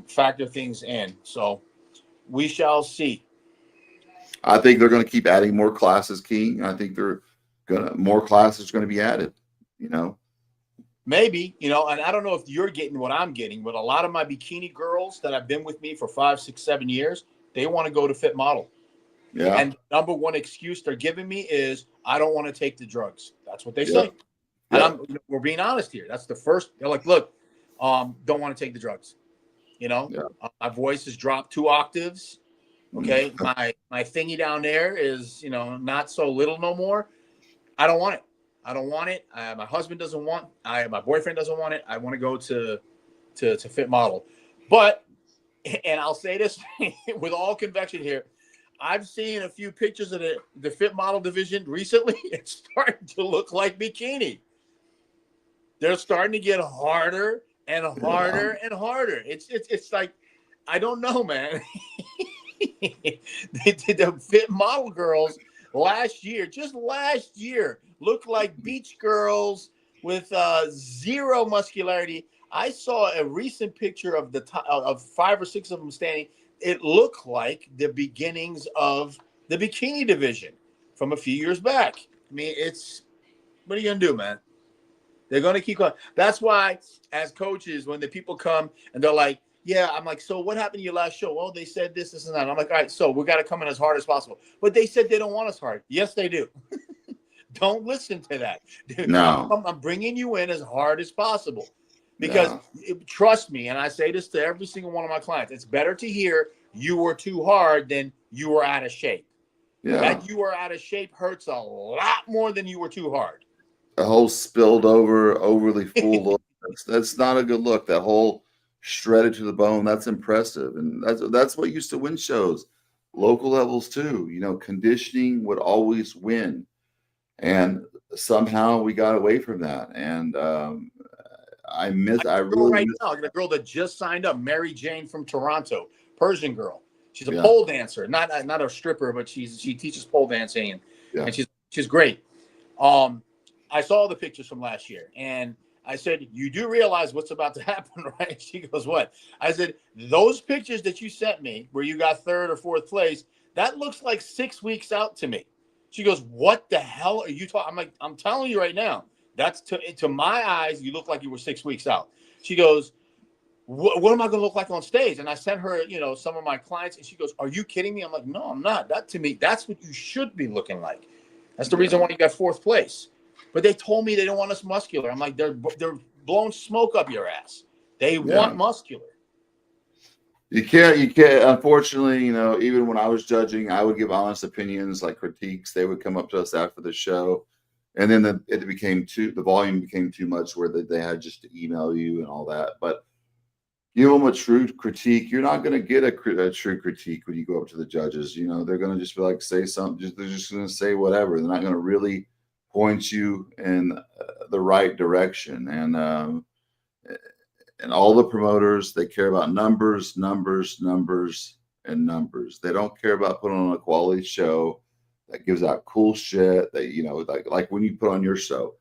factor things in. So we shall see. I think they're going to keep adding more classes, King. I think more classes are going to be added. Maybe, and I don't know if you're getting what I'm getting, but a lot of my bikini girls that have been with me for 5, 6, 7 years, they want to go to Fit Model. Yeah. And number one excuse they're giving me is I don't want to take the drugs. That's what they say. Yeah. And we're being honest here. That's the first. They're like, look, don't want to take the drugs. My voice has dropped 2 octaves. Okay. My thingy down there is, not so little no more. I don't want it. My husband doesn't want. My boyfriend doesn't want it. I want to go to Fit Model. But, and I'll say this with all conviction here, I've seen a few pictures of the Fit Model division recently. It's starting to look like bikini. They're starting to get harder and harder and harder. It's like, I don't know, man. The Fit Model girls just last year, looked like beach girls with zero muscularity. I saw a recent picture of of 5 or 6 of them standing. It looked like the beginnings of the bikini division from a few years back. What are you gonna do, man? They're gonna keep going. That's why, as coaches, when the people come and they're like, yeah, I'm like, so what happened to your last show? Well, they said this, and that. I'm like, all right, so we got to come in as hard as possible. But they said they don't want us hard. Yes, they do. Don't listen to that. No. I'm bringing you in as hard as possible because trust me, and I say this to every single one of my clients, it's better to hear you were too hard than you were out of shape. Yeah. That you were out of shape hurts a lot more than you were too hard. The whole spilled over, overly full look, that's not a good look. That whole shredded to the bone, that's impressive. And that's what used to win shows. Local levels too. Conditioning would always win. And somehow we got away from that. And I really miss now. The girl that just signed up, Mary Jane from Toronto, Persian girl. She's a pole dancer, not a stripper, but she teaches pole dancing and she's great. I saw the pictures from last year and I said, you do realize what's about to happen, right? She goes, what? I said, those pictures that you sent me where you got 3rd or 4th place, that looks like 6 weeks out to me. She goes, what the hell are you talking? I'm like, I'm telling you right now, that's to my eyes, you look like you were 6 weeks out. She goes, what am I going to look like on stage? And I sent her, some of my clients, and she goes, "Are you kidding me?" I'm like, "No, I'm not. That to me, that's what you should be looking like. That's the reason why you got 4th place." But they told me they don't want us muscular. I'm like, they're blowing smoke up your ass. They want muscular. You can't. Unfortunately, even when I was judging, I would give honest opinions, like critiques. They would come up to us after the show, and then the volume became too much where they had just to email you and all that. But give them a true critique. You're not going to get a true critique when you go up to the judges. They're going to just be like, say something. They're just going to say whatever. They're not going to really point you in the right direction. And all the promoters, they care about numbers, and numbers. They don't care about putting on a quality show that gives out cool shit that, like when you put on your show,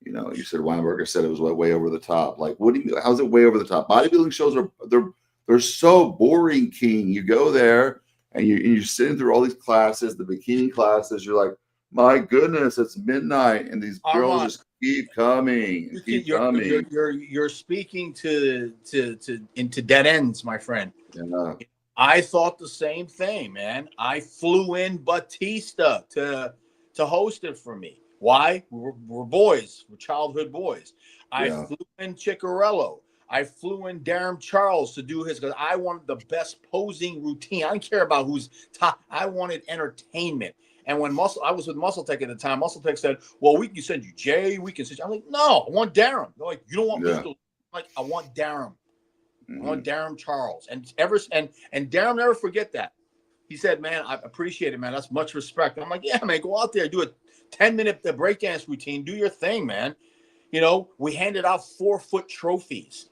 you said Weinberger said it was way over the top. Like, how's it way over the top? Bodybuilding shows they're so boring, King. You go there and you're sitting through all these classes, the bikini classes. You're like, my goodness, it's midnight, and these girls just keep coming. You're speaking into dead ends, my friend. Yeah. I thought the same thing, man. I flew in Batista to host it for me. Why? We're boys. We're childhood boys. I flew in Ciccarello. I flew in Darren Charles to do his, because I wanted the best posing routine. I didn't care about who's top. I wanted entertainment. And when I was with Muscle Tech at the time, Muscle Tech said, "Well, we can send you Jay. We can send you." I'm like, "No, I want Darren." They're like, "You don't want me to?" Like, I want Darren. I want Darren Charles. And Darren, never forget that. He said, "Man, I appreciate it, man. That's much respect." And I'm like, "Yeah, man, go out there, do a 10-minute breakdance routine. Do your thing, man." We handed out 4-foot trophies.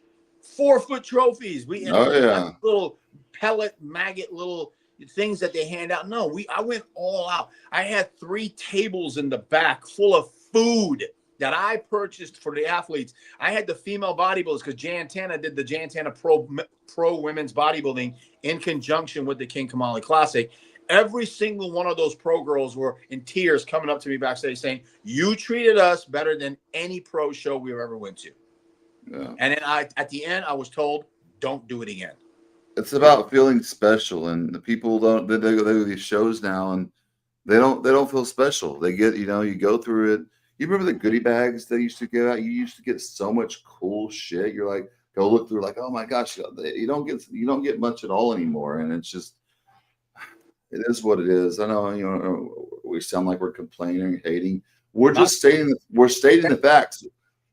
4-foot trophies. We little pellet maggot little things that they hand out. No, I went all out. I had 3 tables in the back full of food that I purchased for the athletes. I had the female bodybuilders, because Jan Tana did the Jan Tana Pro Women's Bodybuilding in conjunction with the King Kamali Classic. Every single one of those pro girls were in tears coming up to me backstage saying, "You treated us better than any pro show we've ever went to." Yeah. And then at the end, I was told, "Don't do it again." It's about feeling special, and the people they go to these shows now, and they don't feel special. They get, you go through it. You remember the goodie bags they used to give out? You used to get so much cool shit. You're like, go look through, like, oh my gosh, you don't get much at all anymore, and it's just, it is what it is. I know, we sound like we're complaining, hating. We're just stating the facts.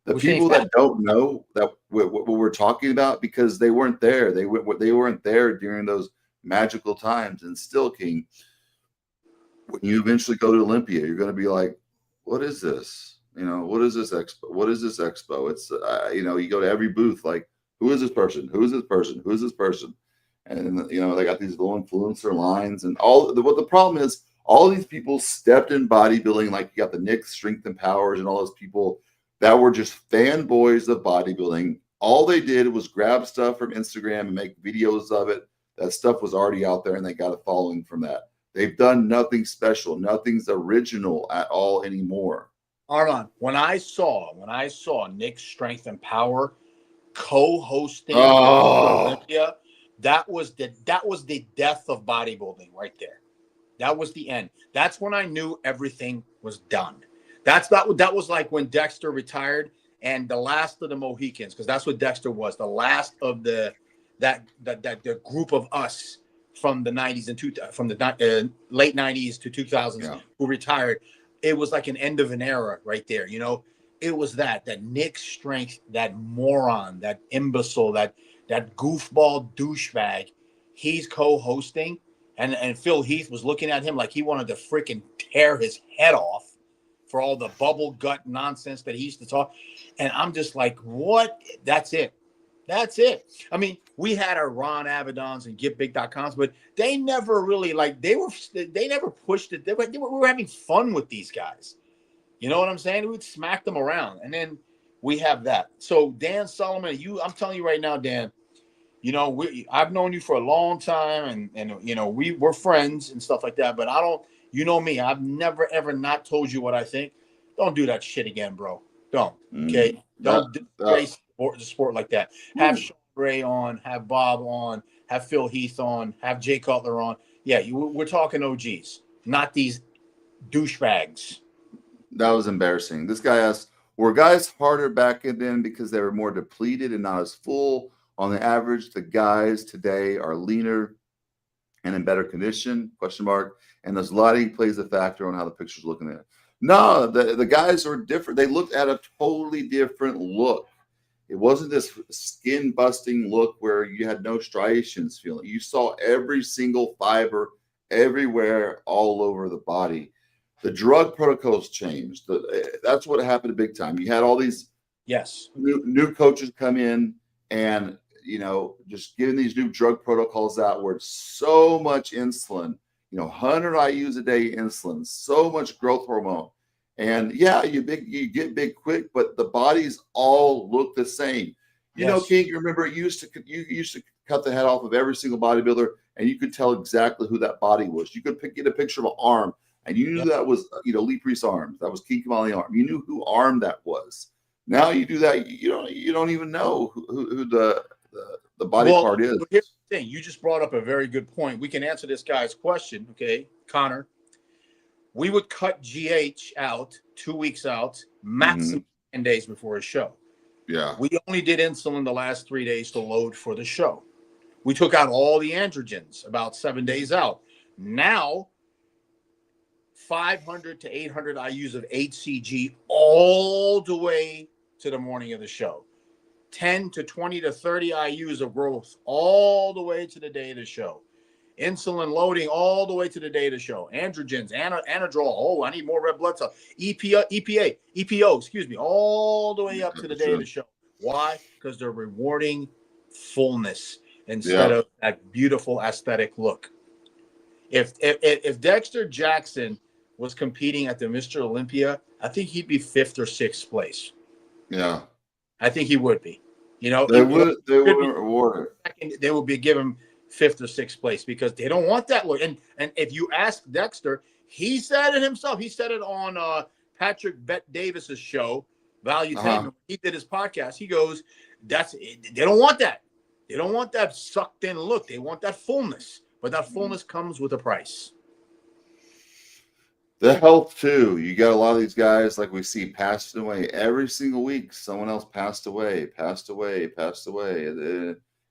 The people that don't know that what we're talking about, because they weren't there. They weren't there during those magical times. And still, King, when you eventually go to Olympia, you're going to be like, "What is this? What is this expo? What is this expo?" It's you go to every booth, like, "Who is this person? Who is this person? Who is this person?" And they got these little influencer lines and all. What the problem is, all these people stepped in bodybuilding, like you got the Nick Strength and Powers and all those people that were just fanboys of bodybuilding. All they did was grab stuff from Instagram and make videos of it. That stuff was already out there, and they got a following from that. They've done nothing special. Nothing's original at all anymore. Armon, when I saw Nick Strength and Power co-hosting Olympia, that was the death of bodybuilding right there. That was the end. That's when I knew everything was done. That was like when Dexter retired and the last of the Mohicans, because that's what Dexter was, the last of the group of us from the 90s and from the late 90s to 2000s who retired. It was like an end of an era right there. It was that Nick Strength, that moron, that imbecile, that goofball douchebag. He's co-hosting, and Phil Heath was looking at him like he wanted to freaking tear his head off for all the bubble gut nonsense that he used to talk. And I'm just like, what? That's it. I mean, we had our Ron Avedons and GetBig.coms, but they never really they never pushed it. We were having fun with these guys. You know what I'm saying? We would smack them around. And then we have that. So Dan Solomon, I'm telling you right now, Dan, I've known you for a long time and we're friends and stuff like that, but I don't, me, I've never, ever not told you what I think. Don't do that shit again, bro. Don't. Okay. Don't disgrace the sport like that. Have Sean Ray on, have Bob on, have Phil Heath on, have Jay Cutler on. Yeah, we're talking OGs, not these douchebags. That was embarrassing. This guy asked, were guys harder back then because they were more depleted and not as full? On the average, the guys today are leaner and in better condition, ? And does lighting plays a factor on how the picture's looking there? No, the guys are different. They looked at a totally different look. It wasn't this skin-busting look where you had no striations feeling. You saw every single fiber everywhere, all over the body. The drug protocols changed. That's what happened big time. You had all these new coaches come in and, just giving these new drug protocols out where it's so much insulin, 100 IUs a day insulin, so much growth hormone. And yeah, you get big quick, but the bodies all look the same. King, you remember you used to cut the head off of every single bodybuilder, and you could tell exactly who that body was. You could get a picture of an arm, and you knew that was Lee Priest's arm. That was King Kamali arm. You knew who arm that was. Now you do that, you don't even know who the body part is. But here's the thing: you just brought up a very good point. We can answer this guy's question, okay, Connor. We would cut GH out 2 weeks out, maximum 10 days before a show. Yeah. We only did insulin the last 3 days to load for the show. We took out all the androgens about 7 days out. Now, 500 to 800 IUs of HCG all the way to the morning of the show. 10 to 20 to 30 IUs of growth all the way to the day of the show. Insulin loading all the way to the day of the show. Androgens, anadrol. Oh, I need more red blood cells. EPO, all the way up to the day of the show. Why? Because they're rewarding fullness instead of that beautiful aesthetic look. If Dexter Jackson was competing at the Mr. Olympia, I think he'd be 5th or 6th place. Yeah. I think he would be. They wouldn't reward it. They would be given 5th or 6th place because they don't want that look. And if you ask Dexter, he said it himself. He said it on Patrick Bet-Davis's show, Value 10. He did his podcast. He goes, they don't want that. They don't want that sucked in look. They want that fullness. But that fullness comes with a price. The health too. You got a lot of these guys like we see passing away every single week. Someone else passed away.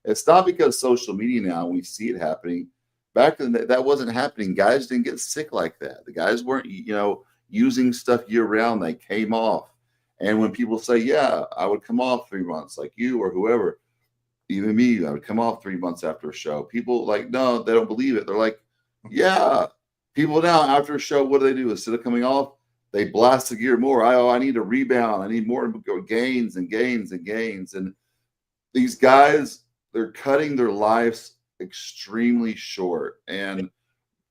It's not because social media now we see it happening. Back then that wasn't happening. Guys didn't get sick like that. The guys weren't, using stuff year round. They came off. And when people say, yeah, I would come off 3 months like you or whoever, even me, I would come off 3 months after a show. People no, they don't believe it. They're like, yeah. People now after a show, what do? Instead of coming off, they blast the gear more. I need a rebound. I need more gains and gains and gains. And these guys, they're cutting their lives extremely short, and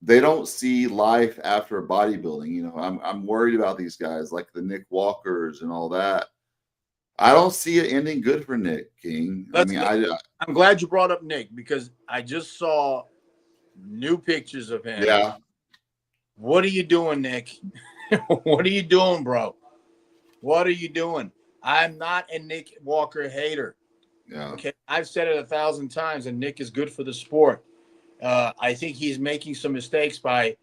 they don't see life after bodybuilding. I'm worried about these guys like the Nick Walkers and all that. I don't see it ending good for Nick King. I'm glad you brought up Nick because I just saw new pictures of him. Yeah. What are you doing, Nick? What are you doing, bro? What are you doing? I'm not a Nick Walker hater. Yeah. Okay. I've said it 1,000 times, and Nick is good for the sport. I think he's making some mistakes by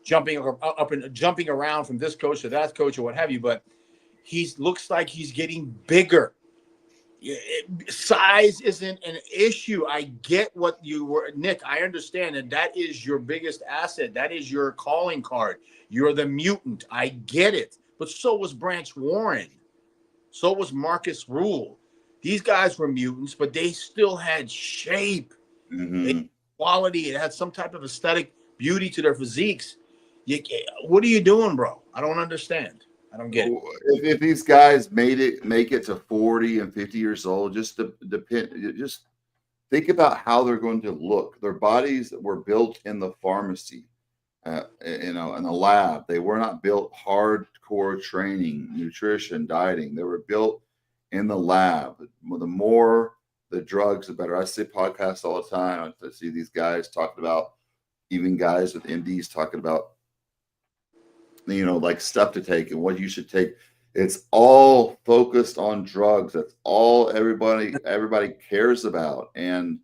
jumping up and jumping around from this coach to that coach or what have you, but he looks like he's getting bigger. Size isn't an issue. I get what you were, Nick. I understand, and that is your biggest asset. That is your calling card. You're the mutant. I get it. But so was Branch Warren. So was Marcus Rule. These guys were mutants, but they still had shape, quality. It had some type of aesthetic beauty to their physiques. What are you doing, bro? I don't understand. I don't get it. If these guys make it to 40 and 50 years old, just think about how they're going to look. Their bodies were built in the pharmacy, in the lab. They were not built hardcore training, nutrition, dieting. They were built in the lab. The more the drugs, the better. I say podcasts all the time. I see these guys talking about, even guys with MDs talking about, like stuff to take and what you should take. It's all focused on drugs. That's all everybody cares about. And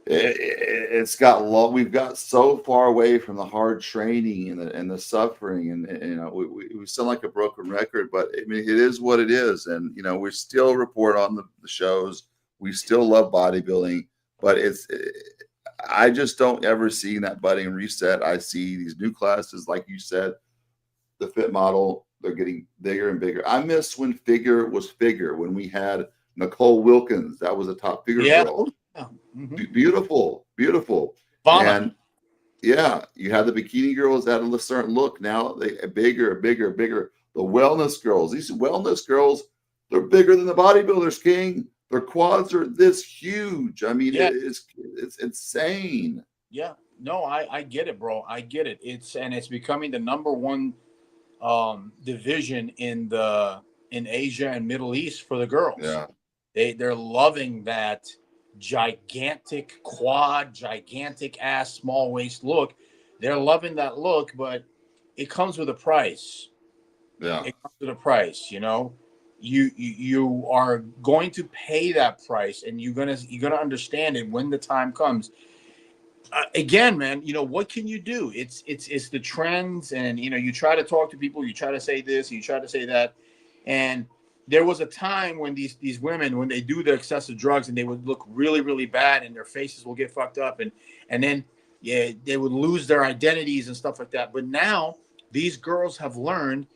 it's got we've got so far away from the hard training and the suffering, and we sound like a broken record, but I mean, it is what it is. And we still report on the shows. We still love bodybuilding, but I just don't ever see that budding reset. I see these new classes, like you said, the fit model, they're getting bigger and bigger. I miss when figure was figure, when we had Nicole Wilkins. That was a top figure girl. Mm-hmm. Beautiful. Vomit. And yeah, you had the bikini girls that had a certain look. Now they bigger. The wellness girls, these wellness girls, they're bigger than the bodybuilders, King. Their quads are this huge. I mean, it's insane. Yeah, no, I get it, bro. I get it. It's becoming the number one division in Asia and Middle East for the girls. Yeah, they're loving that gigantic quad, gigantic ass, small waist look. They're loving that look, but it comes with a price. Yeah, it comes with a price. You are going to pay that price, and you're gonna understand it when the time comes. Again, man, what can you do? It's the trends, and you try to talk to people, you try to say this, you try to say that, and there was a time when these women, when they do their excessive drugs, and they would look really, really bad, and their faces will get fucked up, and then they would lose their identities and stuff like that. But now these girls have learned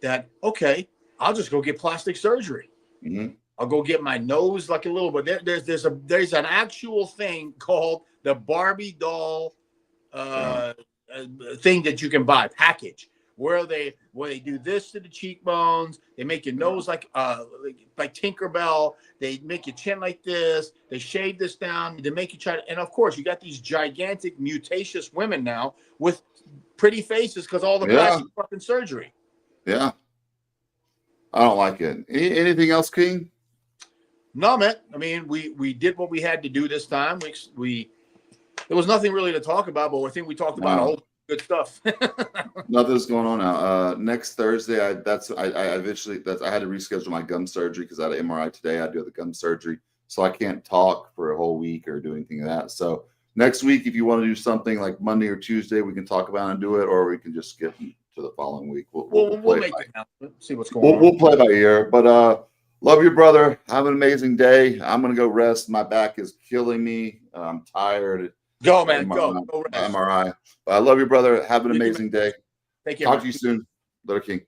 that, okay, I'll just go get plastic surgery. Mm-hmm. I'll go get my nose like a little bit. There's an actual thing called the Barbie doll thing that you can buy, package, where they do this to the cheekbones. They make your nose like Tinkerbell. They make your chin like this. They shave this down. They make you and of course you got these gigantic mutacious women now with pretty faces because all the plastic fucking surgery. Yeah. I don't like it. Anything else, King? No, man. I mean, we did what we had to do this time. There was nothing really to talk about, but I think we talked about a whole good stuff. Nothing's going on now. Next Thursday, I had to reschedule my gum surgery because I had an MRI today. I do the gum surgery, so I can't talk for a whole week or do anything of that. So next week, if you want to do something like Monday or Tuesday, we can talk about it and do it, or we can just skip to the following week. We'll make the announcement. See what's going on. We'll play by ear, but love you, brother. Have an amazing day. I'm gonna go rest. My back is killing me. I'm tired. Go, man. Go rest. MRI. But I love you, brother. Have an amazing day. Take care. Talk to you soon. Little King.